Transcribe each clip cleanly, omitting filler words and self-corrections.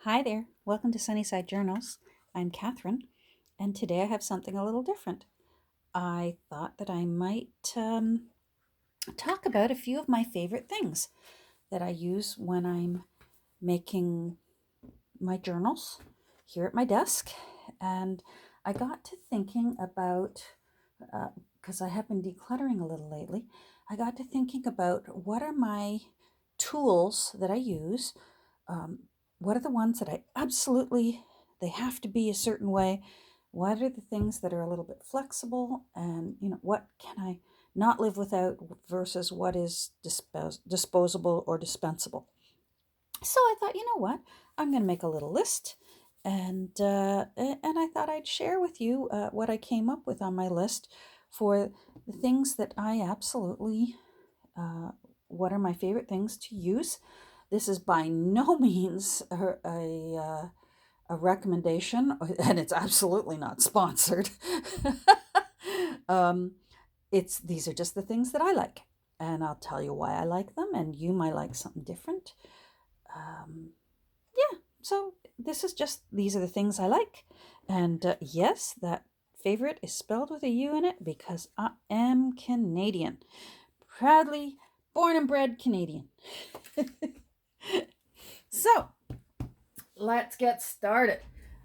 Hi there, welcome to Sunnyside Journals. I'm Catherine, and today I have something a little different. I thought that I might talk about a few of my favorite things that I use when I'm making my journals here at my desk. And I got to thinking about, because I have been decluttering a little lately, I got to thinking about what are my tools that I use. um, what are the ones that they have to be a certain way? What are the things that are a little bit flexible? And, what can I not live without versus what is disposable or dispensable? So I thought, you know what? I'm going to make a little list. And I thought I'd share with you what I came up with on my list for the things that I absolutely uh, what are my favorite things to use. This is by no means a recommendation, and it's absolutely not sponsored. um, these are just the things that I like, and I'll tell you why I like them, and you might like something different. Um, yeah, so these are the things I like, and yes, that favorite is spelled with a U in it because I am Canadian. Proudly born and bred Canadian. So let's get started.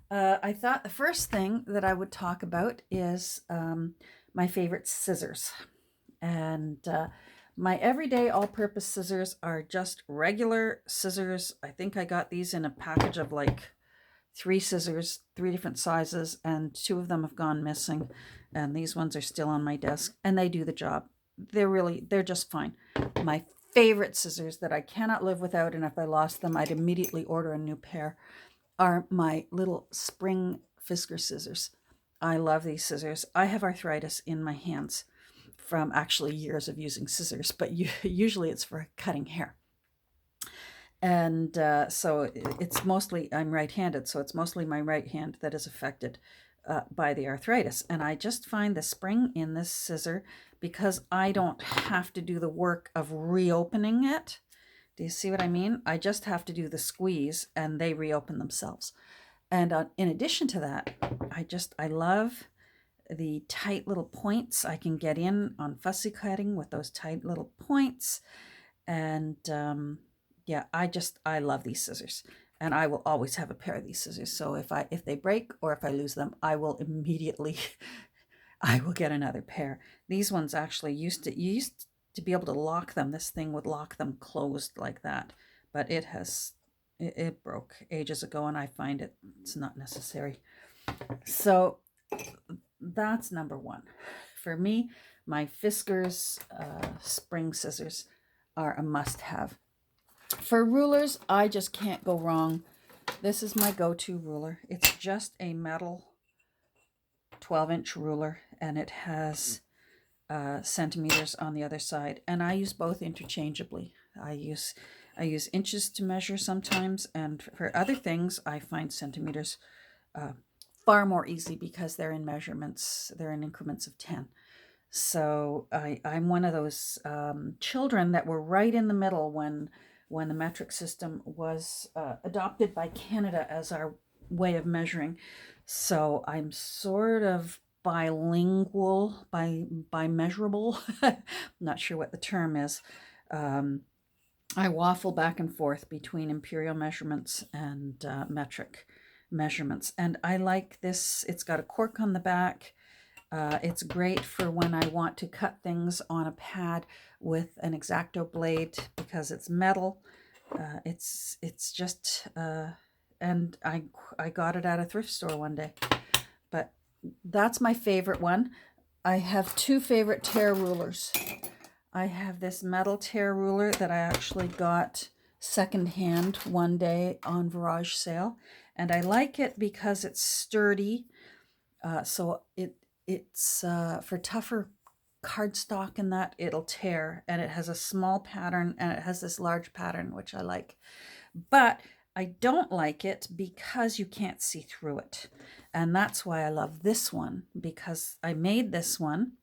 I thought the first thing that I would talk about is my favorite scissors. And my everyday all purpose scissors are just regular scissors. I think I got these in a package of like three scissors, three different sizes, and two of them have gone missing. And these ones are still on my desk, and they do the job. They're just fine. My favorite scissors that I cannot live without, and if I lost them, I'd immediately order a new pair, are my little spring Fisker scissors. I love these scissors. I have arthritis in my hands from actually years of using scissors, but usually it's for cutting hair. And so it's mostly, I'm right-handed, so it's mostly my right hand that is affected by the arthritis. And I just find the spring in this scissor, because I don't have to do the work of reopening it. Do you see what I mean? I just have to do the squeeze and they reopen themselves. And in addition to that, I love the tight little points. I can get in on fussy cutting with those tight little points. And yeah, I love these scissors, and I will always have a pair of these scissors. So if they break or if I lose them, I will immediately I will get another pair. These ones actually used to be able to lock them. This thing would lock them closed like that, but it broke ages ago, and I find it's not necessary. So that's number one. For me, my Fiskars spring scissors are a must-have. For rulers, I just can't go wrong. This is my go-to ruler. It's just a metal 12-inch ruler, and it has centimeters on the other side. And I use both interchangeably. I use inches to measure sometimes, and for other things, I find centimeters far more easy because they're in measurements. They're in increments of 10. So I'm one of those children that were right in the middle when the metric system was adopted by Canada as our way of measuring. So I'm sort of bilingual, by measurable. I'm not sure what the term is. I waffle back and forth between imperial measurements and metric measurements. And I like this. It's got a cork on the back. It's great for when I want to cut things on a pad with an X-Acto blade because it's metal. It's just, and I got it at a thrift store one day. But that's my favorite one. I have two favorite tear rulers. I have this metal tear ruler that I actually got secondhand one day on garage sale, and I like it because it's sturdy. So it's for tougher cardstock and that it'll tear, and it has a small pattern and it has this large pattern, which I like. But I don't like it because you can't see through it. And that's why I love this one, because I made this one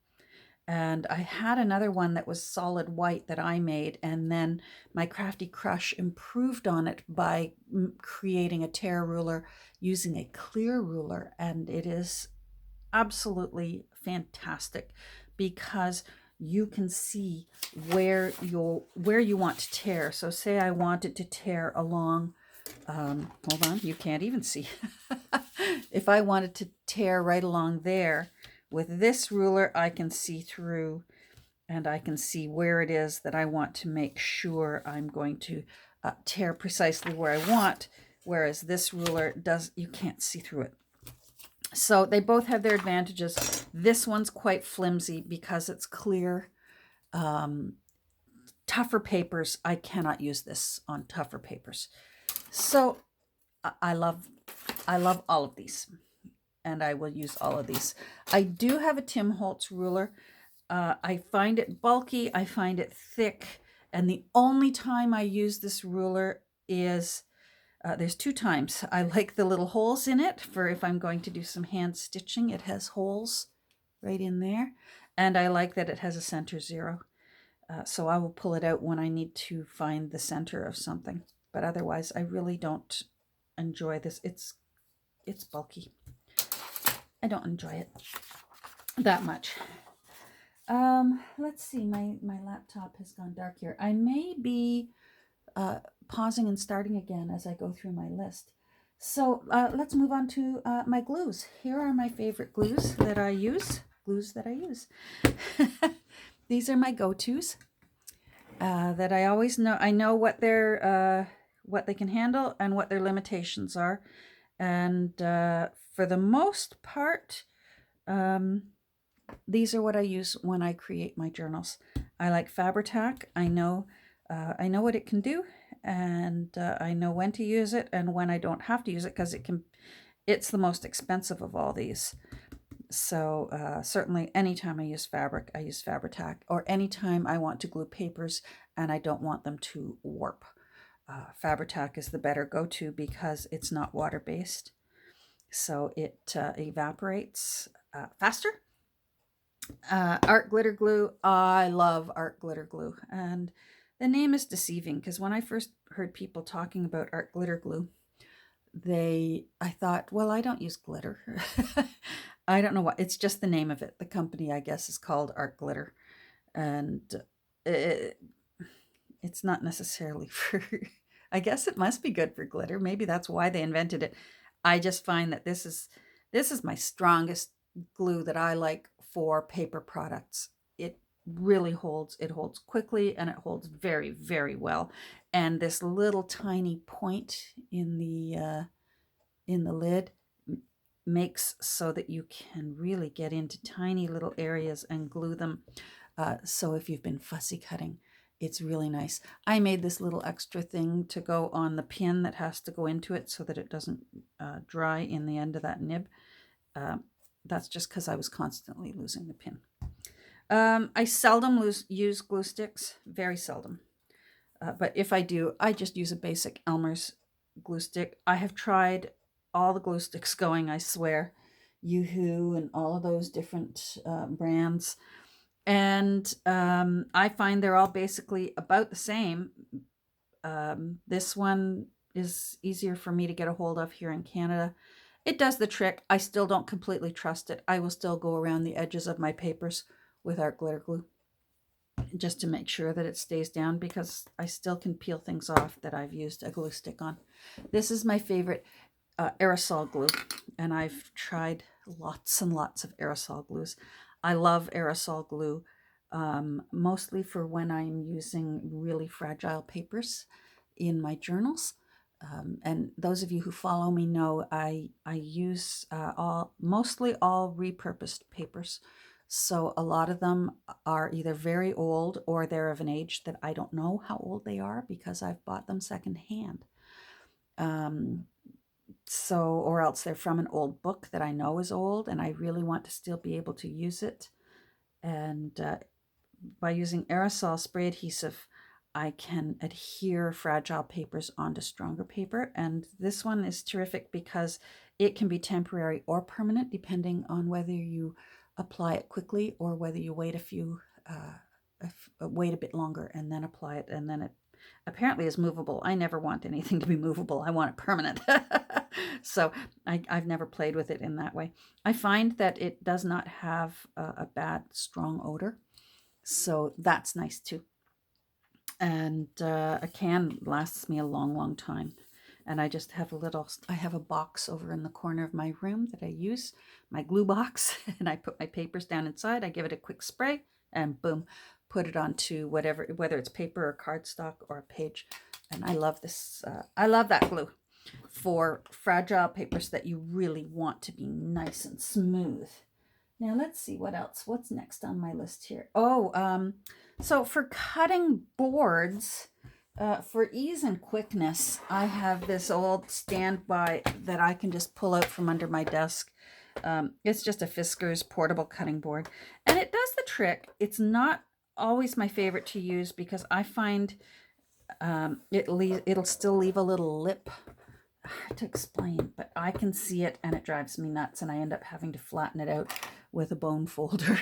And I had another one that was solid white that I made, and then my Crafty Crush improved on it by creating a tear ruler using a clear ruler, and it is absolutely fantastic because you can see where you want to tear. So say I wanted to tear along, hold on, you can't even see. If I wanted to tear right along there, with this ruler I can see through, and I can see where it is that I want to make sure I'm going to tear precisely where I want, whereas this ruler does, you can't see through it. So they both have their advantages. This one's quite flimsy because it's clear. Tougher papers, I cannot use this on tougher papers. So I love all of these, and I will use all of these. I do have a Tim Holtz ruler. I find it bulky, I find it thick, and the only time I use this ruler is there's two times. I like the little holes in it for if I'm going to do some hand stitching. It has holes right in there. And I like that it has a center zero. So I will pull it out when I need to find the center of something. But otherwise, I really don't enjoy this. It's bulky. I don't enjoy it that much. Let's see. My laptop has gone dark here. I may be pausing and starting again as I go through my list. So let's move on to my glues. Here are my favorite glues that I use. These are my go-tos that I always know. I know what they can handle and what their limitations are. And for the most part, these are what I use when I create my journals. I like Fabri-Tac. I know what it can do, and I know when to use it and when I don't have to use it, because it's the most expensive of all these. So certainly anytime I use fabric, I use Fabri-Tac, or anytime I want to glue papers and I don't want them to warp. Fabri-Tac is the better go-to because it's not water-based, so it evaporates faster. Art glitter glue, I love art glitter glue, and the name is deceiving because when I first heard people talking about art glitter glue, I thought, well, I don't use glitter. I don't know what, it's just the name of it. The company, I guess, is called Art Glitter, and it's not necessarily for, I guess it must be good for glitter. Maybe that's why they invented it. I just find that this is my strongest glue that I like for paper products. It really holds. It holds quickly, and it holds very, very well. And this little tiny point in the lid makes so that you can really get into tiny little areas and glue them. So if you've been fussy cutting, it's really nice. I made this little extra thing to go on the pin that has to go into it so that it doesn't dry in the end of that nib. That's just because I was constantly losing the pin. I seldom use glue sticks, very seldom. But if I do, I just use a basic Elmer's glue stick. I have tried all the glue sticks going, I swear. Yoo-hoo and all of those different brands. And I find they're all basically about the same. This one is easier for me to get a hold of here in Canada. It does the trick. I still don't completely trust it. I will still go around the edges of my papers with art glitter glue just to make sure that it stays down, because I still can peel things off that I've used a glue stick on. This is my favorite aerosol glue, and I've tried lots and lots of aerosol glues. I love aerosol glue, mostly for when I'm using really fragile papers in my journals. And those of you who follow me know I use mostly all repurposed papers. So a lot of them are either very old or they're of an age that I don't know how old they are because I've bought them secondhand. Or else they're from an old book that I know is old and I really want to still be able to use it. And by using aerosol spray adhesive, I can adhere fragile papers onto stronger paper. And this one is terrific because it can be temporary or permanent depending on whether you apply it quickly or whether you wait wait a bit longer and then apply it, and then it apparently is movable. I never want anything to be movable. I want it permanent. So I've never played with it in that way. I find that it does not have a bad, strong odor. So that's nice too. And a can lasts me a long, long time. And I just have I have a box over in the corner of my room that I use, my glue box, and I put my papers down inside. I give it a quick spray and boom, put it onto whatever, whether it's paper or cardstock or a page. And I love this. I love that glue for fragile papers that you really want to be nice and smooth. Now let's see what else. What's next on my list here? Oh, so for cutting boards, for ease and quickness, I have this old standby that I can just pull out from under my desk. It's just a Fiskars portable cutting board, and it does the trick. It's not always my favorite to use because I find it'll still leave a little lip. Hard to explain, but I can see it and it drives me nuts, and I end up having to flatten it out with a bone folder.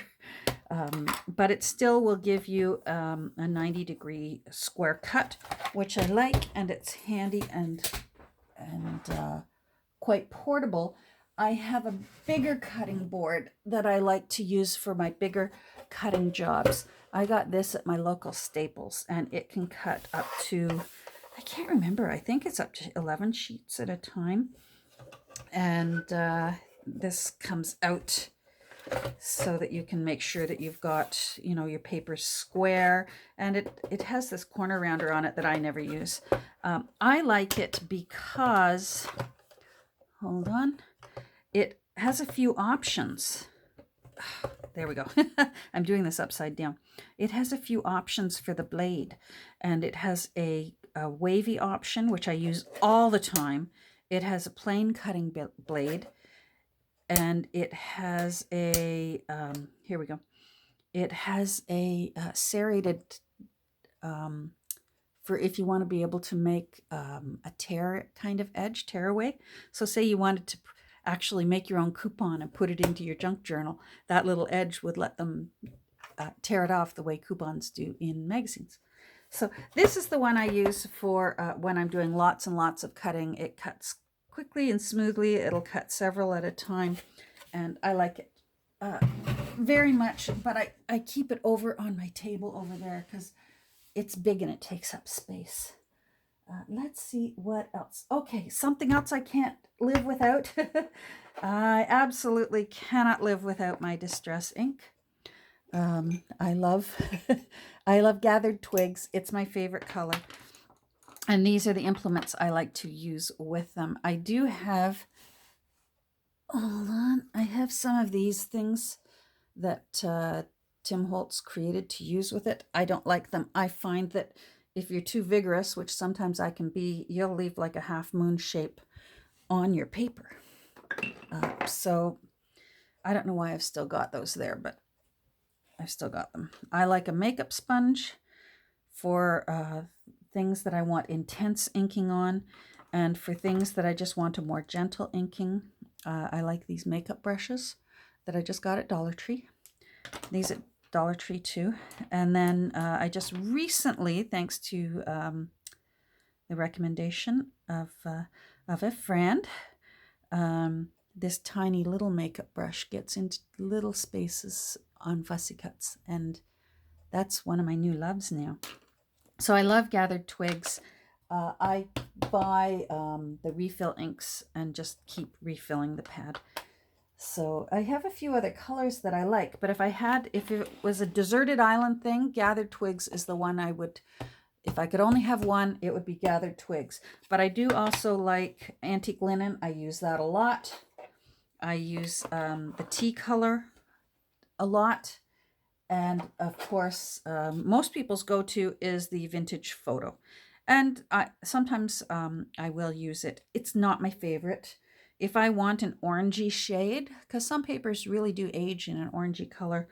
But it still will give you a 90-degree square cut, which I like, and it's handy and quite portable. I have a bigger cutting board that I like to use for my bigger cutting jobs. I got this at my local Staples, and it can cut up to, I can't remember, I think it's up to 11 sheets at a time. And this comes out so that you can make sure that you've got, you know, your paper square, and it has this corner rounder on it that I never use. I like it because, hold on, it has a few options. There we go. I'm doing this upside down. It has a few options for the blade, and it has a wavy option, which I use all the time. It has a plain cutting blade, and it has a, here we go. It has a serrated, for if you want to be able to make a tear kind of edge, tear away. So say you wanted to actually make your own coupon and put it into your junk journal, that little edge would let them tear it off the way coupons do in magazines. So this is the one I use for when I'm doing lots and lots of cutting. It cuts quickly and smoothly. It'll cut several at a time, and I like it very much, but I keep it over on my table over there because it's big and it takes up space. Let's see what else. Okay, something else I can't live without. I absolutely cannot live without my distress ink. I love I love gathered twigs. It's my favorite color. And these are the implements I like to use with them. I do have, hold on, I have some of these things that Tim Holtz created to use with it. I don't like them. I find that if you're too vigorous, which sometimes I can be, you'll leave like a half moon shape on your paper. So I don't know why I've still got those there, but I've still got them. I like a makeup sponge for things that I want intense inking on, and for things that I just want a more gentle inking. I like these makeup brushes that I just got at Dollar Tree. These at Dollar Tree too. And then I just recently, thanks to the recommendation of a friend, this tiny little makeup brush gets into little spaces on fussy cuts, and that's one of my new loves now. So I love gathered twigs. I buy the refill inks and just keep refilling the pad. So I have a few other colors that I like, but if it was a deserted island thing, gathered twigs is the one I would, if I could only have one, it would be gathered twigs. But I do also like antique linen. I use that a lot. I use the tea color a lot. And of course, most people's go-to is the vintage photo. And sometimes I will use it. It's not my favorite. If I want an orangey shade, because some papers really do age in an orangey color,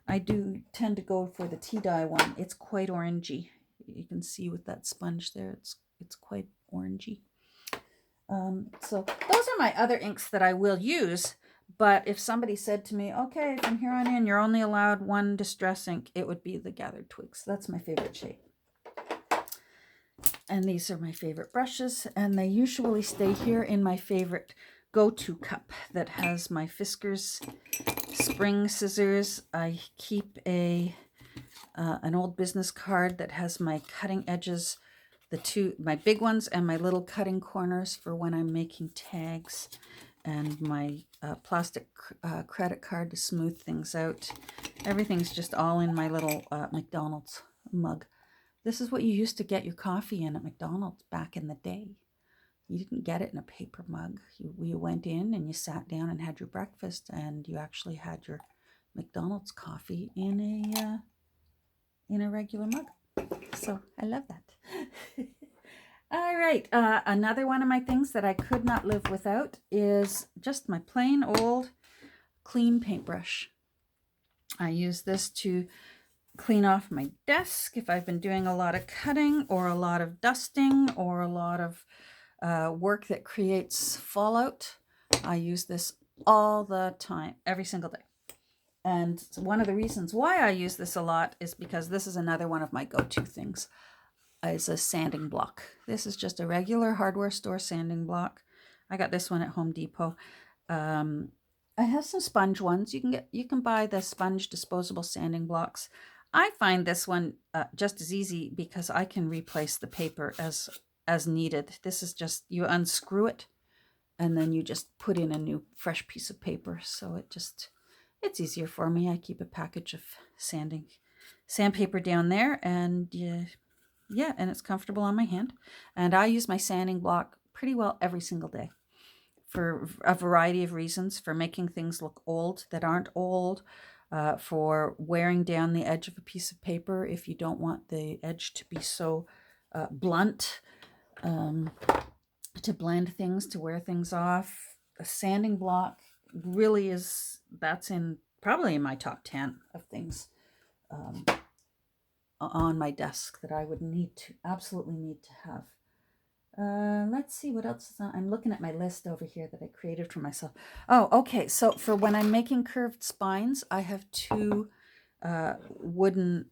I do tend to go for the tea dye one. It's quite orangey. You can see with that sponge there, it's quite orangey. So those are my other inks that I will use, But if somebody said to me, okay, from here on in, you're only allowed one distress ink, it would be the Gathered Twigs. That's my favorite shade. And these are my favorite brushes, and they usually stay here in my favorite go-to cup that has my Fiskars spring scissors. I keep an old business card that has my cutting edges, my big ones and my little cutting corners for when I'm making tags, and my plastic credit card to smooth things out. Everything's just all in my little McDonald's mug. This is what you used to get your coffee in at McDonald's back in the day. You didn't get it in a paper mug. You went in and you sat down and had your breakfast, and you actually had your McDonald's coffee in a regular mug. So I love that. All right, another one of my things that I could not live without is just my plain old clean paintbrush. I use this to clean off my desk if I've been doing a lot of cutting or a lot of dusting or a lot of work that creates fallout. I use this all the time, every single day. And one of the reasons why I use this a lot is because this is another one of my go-to things, is a sanding block. This is just a regular hardware store sanding block. I got this one at Home Depot. I have some sponge ones. You can buy the sponge disposable sanding blocks. I find this one just as easy because I can replace the paper as needed. This is just, you unscrew it and then you just put in a new fresh piece of paper. So it's easier for me. I keep a package of sandpaper down there, and yeah, and it's comfortable on my hand. And I use my sanding block pretty well every single day for a variety of reasons, for making things look old that aren't old, for wearing down the edge of a piece of paper if you don't want the edge to be so blunt, to blend things, to wear things off. A sanding block really is, that's probably in my top 10 of things on my desk that I would absolutely need to have. Let's see what else is on. I'm looking at my list over here that I created for myself. Oh, okay. So for when I'm making curved spines, I have two wooden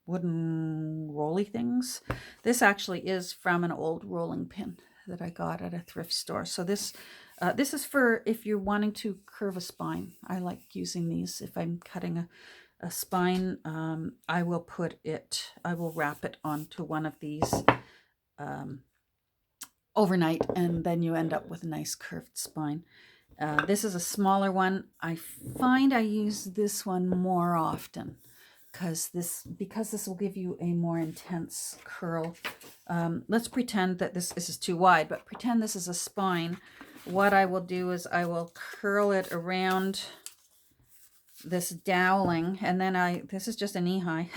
rolly things. This actually is from an old rolling pin that I got at a thrift store. So this is for if you're wanting to curve a spine. I like using these if I'm cutting a spine. I will wrap it onto one of these overnight, and then you end up with a nice curved spine. This is a smaller one. I find I use this one more often because this will give you a more intense curl. Let's pretend that this is too wide, but pretend this is a spine. What I will do is I will curl it around this doweling, and then this is just a knee high,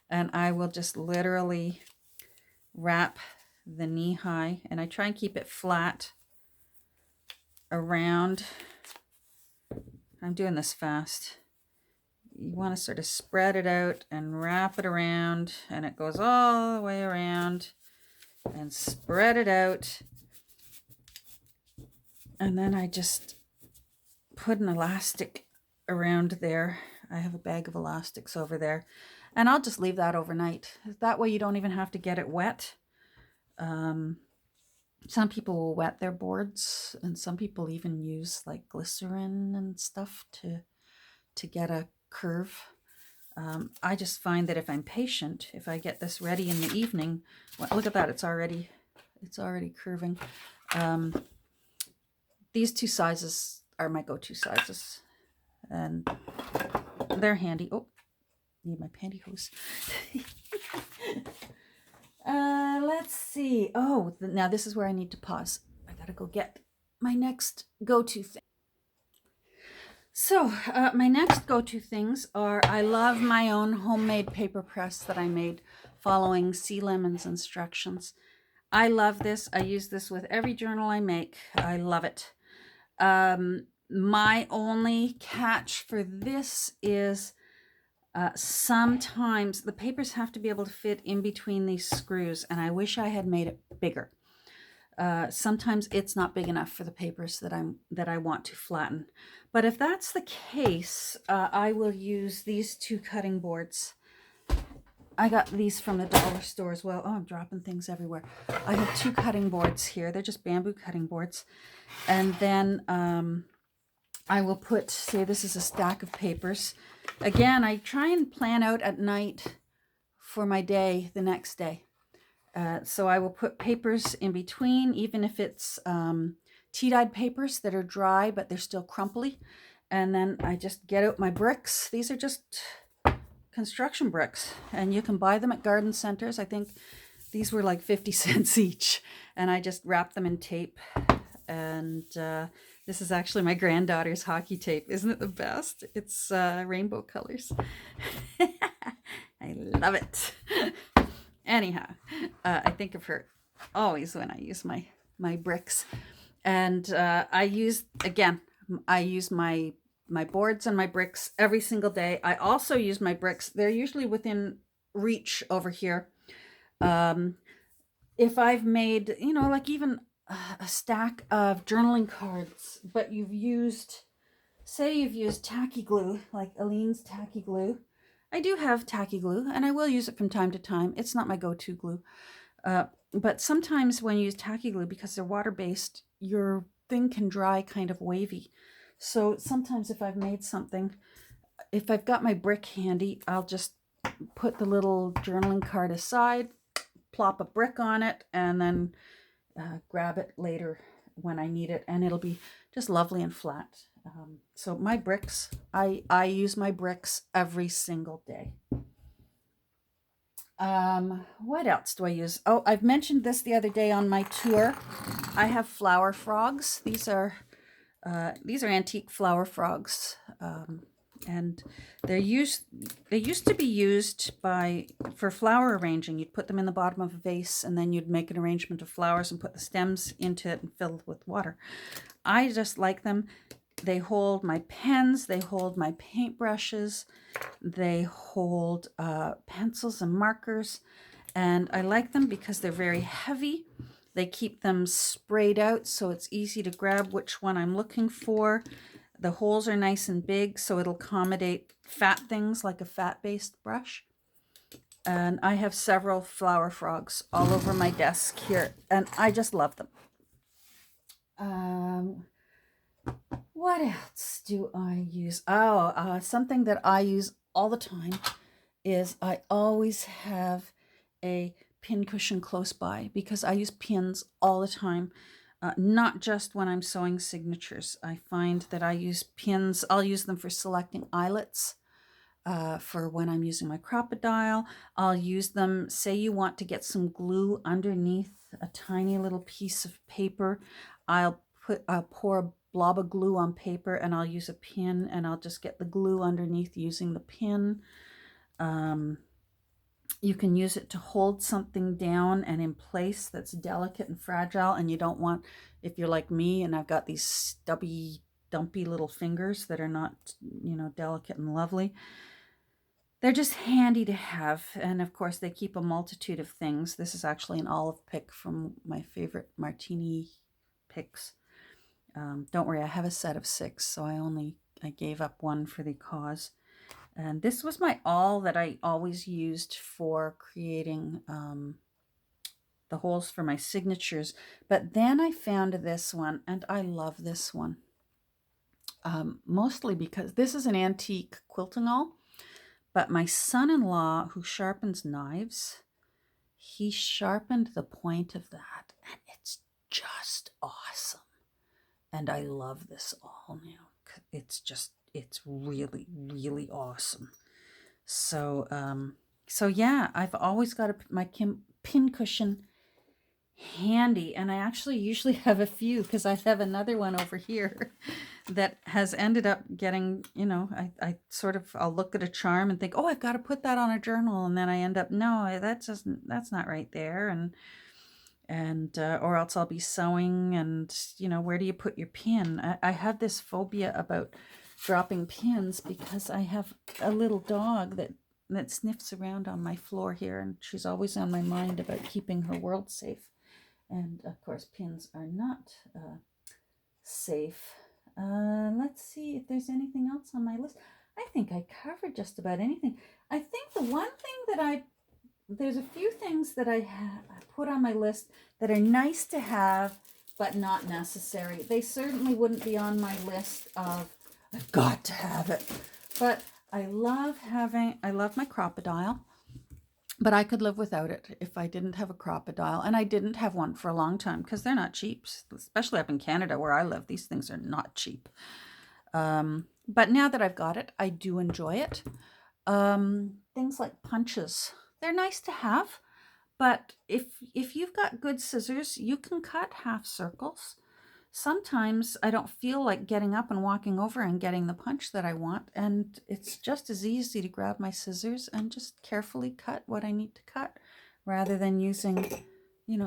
and I will just literally wrap the knee high, and I try and keep it flat around. I'm doing this fast. You want to sort of spread it out and wrap it around, and it goes all the way around, and spread it out. And then I just put an elastic around there. I have a bag of elastics over there, and I'll just leave that overnight. That way you don't even have to get it wet. Some people will wet their boards, and some people even use like glycerin and stuff to get a curve. I just find that if I'm patient, if I get this ready in the evening, well, look at that, it's already curving. These two sizes are my go-to sizes, and they're handy. Oh, need my pantyhose. Let's see. Oh, now this is where I need to pause. I gotta go get my next go-to thing. So my next go-to things are, I love my own homemade paper press that I made following Sea Lemon's instructions. I love this. I use this with every journal I make. I love it. My only catch for this is sometimes the papers have to be able to fit in between these screws, and I wish I had made it bigger. Sometimes it's not big enough for the papers that I want to flatten. But if that's the case, I will use these two cutting boards. I got these from the dollar store as well. Oh, I'm dropping things everywhere. I have two cutting boards here. They're just bamboo cutting boards. And then I will put, say this is a stack of papers. Again, I try and plan out at night for my day the next day. So I will put papers in between, even if it's tea-dyed papers that are dry, but they're still crumply. And then I just get out my bricks. These are just construction bricks, and you can buy them at garden centers. I think these were like 50 cents each, and I just wrap them in tape. And this is actually my granddaughter's hockey tape. Isn't it the best? It's rainbow colors. I love it. Anyhow, I think of her always when I use my bricks. And I use my boards and my bricks every single day. I also use my bricks. They're usually within reach over here. If I've made, like even a stack of journaling cards, but you've used tacky glue, like Aleene's tacky glue. I do have tacky glue, and I will use it from time to time. It's not my go-to glue. But sometimes when you use tacky glue, because they're water-based, your thing can dry kind of wavy. So sometimes if I've made something, if I've got my brick handy, I'll just put the little journaling card aside, plop a brick on it, and then grab it later when I need it, and it'll be just lovely and flat. So my bricks, I use my bricks every single day. What else do I use? Oh, I've mentioned this the other day on my tour. I have flower frogs. These are antique flower frogs, and they used to be used for flower arranging. You'd put them in the bottom of a vase, and then you'd make an arrangement of flowers and put the stems into it and fill it with water. I just like them. They hold my pens, they hold my paintbrushes, they hold pencils and markers, and I like them because they're very heavy. They keep them sprayed out, so it's easy to grab which one I'm looking for. The holes are nice and big, so it'll accommodate fat things like a fat-based brush. And I have several flower frogs all over my desk here, and I just love them. What else do I use? Something that I use all the time is I always have a pin cushion close by, because I use pins all the time, not just when I'm sewing signatures. I find that I use pins. I'll use them for selecting eyelets, for when I'm using my crocodile. I'll use them, say you want to get some glue underneath a tiny little piece of paper. I'll pour a blob of glue on paper, and I'll use a pin, and I'll just get the glue underneath using the pin. You can use it to hold something down and in place that's delicate and fragile, and you don't want, if you're like me and I've got these stubby, dumpy little fingers that are not, delicate and lovely. They're just handy to have, and of course they keep a multitude of things. This is actually an olive pick from my favorite martini picks. Don't worry, I have a set of 6, so I gave up one for the cause. And this was my awl that I always used for creating the holes for my signatures. But then I found this one, and I love this one. Mostly because this is an antique quilting awl, but my son-in-law, who sharpens knives, he sharpened the point of that, and it's just awesome. And I love this awl now. It's really, really awesome. So yeah, I've always got my pin cushion handy, and I actually usually have a few, because I have another one over here that has ended up getting, I'll look at a charm and think, oh, I've got to put that on a journal, and then I end up, no, that's not right there, and or else I'll be sewing, and where do you put your pin? I have this phobia about dropping pins, because I have a little dog that sniffs around on my floor here, and she's always on my mind about keeping her world safe. And of course, pins are not safe. Let's see if there's anything else on my list. I think I covered just about anything. I think the one thing that there's a few things that I put on my list that are nice to have, but not necessary. They certainly wouldn't be on my list of, I've got to have it. But I love my crocodile, but I could live without it if I didn't have a crocodile. And I didn't have one for a long time because they're not cheap, especially up in Canada where I live. These things are not cheap. But now that I've got it, I do enjoy it. Things like punches, they're nice to have, but if you've got good scissors, you can cut half circles. Sometimes I don't feel like getting up and walking over and getting the punch that I want, and it's just as easy to grab my scissors and just carefully cut what I need to cut rather than using,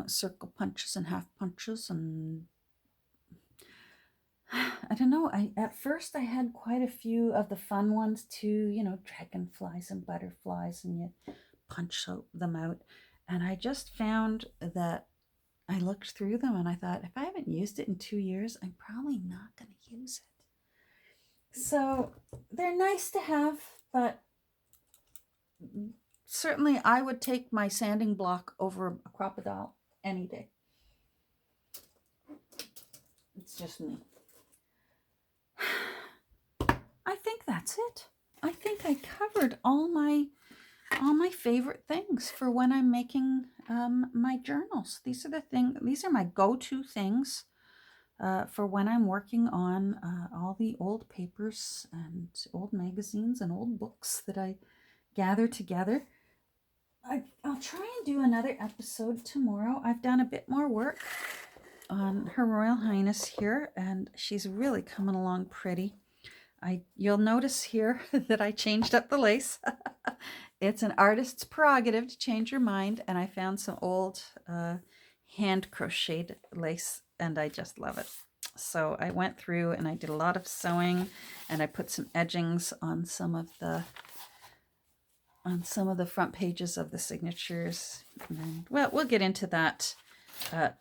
circle punches and half punches. And I don't know, at first I had quite a few of the fun ones too, dragonflies and butterflies, and you punch them out. And I just found that I looked through them and I thought, if I haven't used it in 2 years, I'm probably not going to use it. So they're nice to have, but certainly I would take my sanding block over a crocodile any day. It's just me. I think that's it. I think I covered all my favorite things for when I'm making my journals. These are my go-to things for when I'm working on all the old papers and old magazines and old books that I gather together. I'll try and do another episode tomorrow. I've done a bit more work on Her Royal Highness here, and she's really coming along pretty. You'll notice here that I changed up the lace. It's an artist's prerogative to change your mind, and I found some old hand crocheted lace, and I just love it. So I went through and I did a lot of sewing, and I put some edgings on some of the front pages of the signatures. And, well, we'll get into that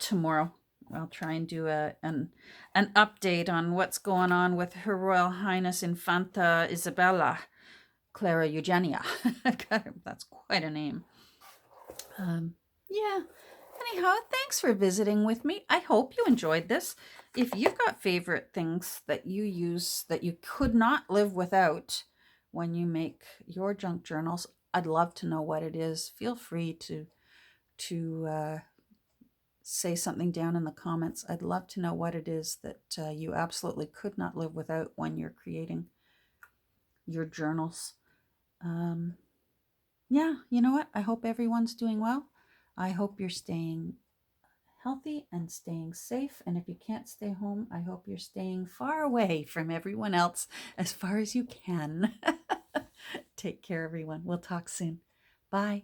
tomorrow. I'll try and do an update on what's going on with Her Royal Highness Infanta Isabella Clara Eugenia. That's quite a name. Yeah. Anyhow, thanks for visiting with me. I hope you enjoyed this. If you've got favorite things that you use that you could not live without when you make your junk journals, I'd love to know what it is. Feel free to say something down in the comments. I'd love to know what it is that you absolutely could not live without when you're creating your journals. Yeah, you know what? I hope everyone's doing well. I hope you're staying healthy and staying safe. And if you can't stay home, I hope you're staying far away from everyone else as far as you can. Take care, everyone. We'll talk soon. Bye.